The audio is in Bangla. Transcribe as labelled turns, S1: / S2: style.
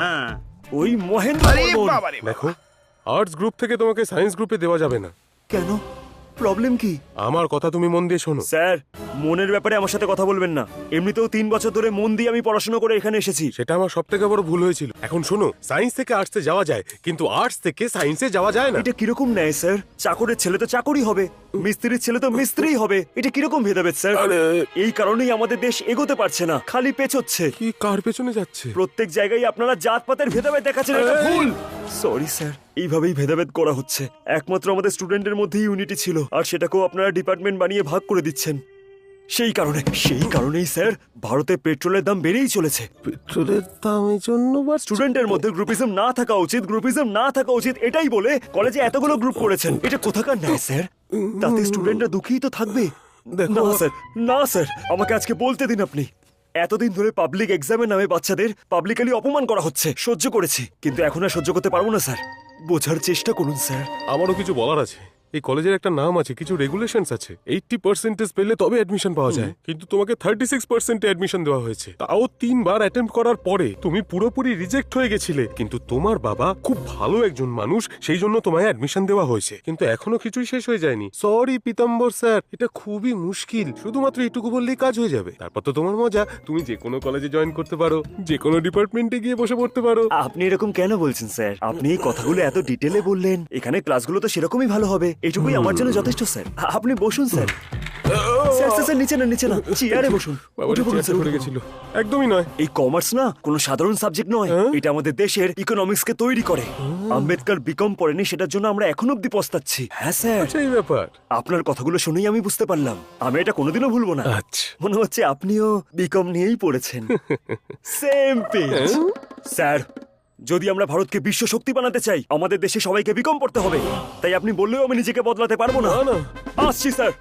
S1: হ্যাঁ।
S2: ওই মহেন্দ্র
S1: আরে
S2: বর্মন।
S1: বাবারে বাবা।
S3: দেখো, আর্টস গ্রুপ থেকে তোমাকে সায়েন্স গ্রুপে দেওয়া যাবে না।
S2: কেন? প্রবলেম কি?
S3: আমার কথা তুমি মন দিয়ে শোনো।
S2: স্যার, মনের ব্যাপারে আমার সাথে কথা বলবেন না। এমনিতেও 3 বছর ধরে মন দিয়ে আমি পড়াশোনা করে এখানে এসেছি।
S3: সেটা আমার সব থেকে বড় ভুল হয়েছিল। এখন শোনো, সায়েন্স থেকে আর্টসে যাওয়া যায়, কিন্তু আর্টস থেকে সায়েন্সে যাওয়া যায় না।
S2: এটা কিরকম ন্যায় স্যার? চাকরের ছেলে তো চাকরই হবে, মিস্ত্রির ছেলে তো মিস্ত্রিই হবে। এটা কিরকম ভেদাভেদ স্যার?
S3: আরে-
S2: এই কারণেই আমাদের দেশ এগোতে পারছে না, খালি পেছোচ্ছে।
S3: কি কার পেছনে যাচ্ছে?
S2: প্রত্যেক জায়গায় আপনারা জাতপাতের ভেদাভেদ দেখাচ্ছেন, এটা
S3: এই!
S2: ভুল। সরি স্যার, এইভাবেই ভেদাভেদ করা হচ্ছে। একমাত্র আমাদের স্টুডেন্টের মধ্যেই ইউনিটি ছিল, আর সেটাকেও আপনারা ডিপার্টমেন্ট বানিয়ে ভাগ করে দিচ্ছেন। সেই কারণেই স্যার ভারতে পেট্রোলের দাম বেড়েই চলেছে।
S3: পেট্রোলের দামের জন্য
S2: স্টুডেন্টের মধ্যে গ্রুপিজম না থাকা উচিত, এটাই বলে কলেজে এতগুলো গ্রুপ করেছেন। এটা কোথাকার ন্যায় স্যার? তাতে স্টুডেন্টরা দুঃখীই তো থাকবে।
S3: দেখো-
S2: না স্যার, আমাকে আজকে বলতে দিন। আপনি এতদিন ধরে পাবলিক এক্সামের নামে বাচ্চাদের পাবলিকালি অপমান করা হচ্ছে, সহ্য করেছি, কিন্তু এখন আর সহ্য করতে পারবো না স্যার। বোঝার চেষ্টা করুন স্যার।
S3: আমারও কিছু বলার আছে। এই কলেজের একটা নাম আছে, কিছু রেগুলেশনস আছে। 80% পেলে তবে অ্যাডমিশন পাওয়া যায়, কিন্তু তোমাকে 36% অ্যাডমিশন দেওয়া হয়েছে। তাও 3 বার অ্যাটেম্প্ট করার পরে তুমি পুরোপুরি রিজেক্ট হয়ে গেছিলে। কিন্তু তোমার বাবা খুব ভালো একজন মানুষ, সেই জন্য তোমায় অ্যাডমিশন দেওয়া হয়েছে। কিন্তু এখনো কিছুই শেষ হয়ে যায়নি। সরি পীতাম্বর স্যার, এটা খুবই মুশকিল। শুধুমাত্র এইটুকু বললেই কাজ হয়ে যাবে। তারপর তো তোমার মজা, তুমি যে কোনো কলেজে জয়েন করতে পারো, যে কোনো ডিপার্টমেন্টে গিয়ে বসে পড়তে পারো।
S2: আপনি এরকম কেন বলছেন স্যার? আপনি এই কথাগুলো এত ডিটেলে বললেন, এখানে ক্লাসগুলো তো সেরকমই ভালো হবে। এটুকুই আমার জন্য যথেষ্ট স্যার। আপনি বসুন স্যার। স্যার, নিচে না, চেয়ারে বসুন।
S3: বাবা,
S2: উঠে পড়ুন
S3: চেয়ারটা
S2: স্যার,
S3: পড়ে
S2: উঠে
S3: গেছিল। একদমই নয়।
S2: এই কমার্স না কোনো সাধারণ সাবজেক্ট নয়।
S3: হ্যাঁ?
S2: এটা আমাদের দেশের ইকোনমিক্সকে তৈরি করে। আম্বেদকর বিকম পড়েনি, সেটার জন্য আমরা এখনো অব্দি পস্তাচ্ছি। হ্যাঁ স্যার,
S3: আচ্ছা, এই ব্যাপার।
S2: আপনার কথাগুলো শুনেই আমি বুঝতে পারলাম। আমি এটা কোনোদিনও ভুলবো না।
S3: আচ্ছা।
S2: মনে হচ্ছে আপনিও বিকম নিয়েই পড়েছেন। Same page. স্যার, যদি আমরা ভারতকে বিশ্ব শক্তি বানাতে চাই, আমাদের দেশে সবাইকে বিকম পড়তে হবে। তাই আপনি বললেও আমি নিজেকে বদলাতে পারবো না।
S3: না, না।
S2: আসছি স্যার।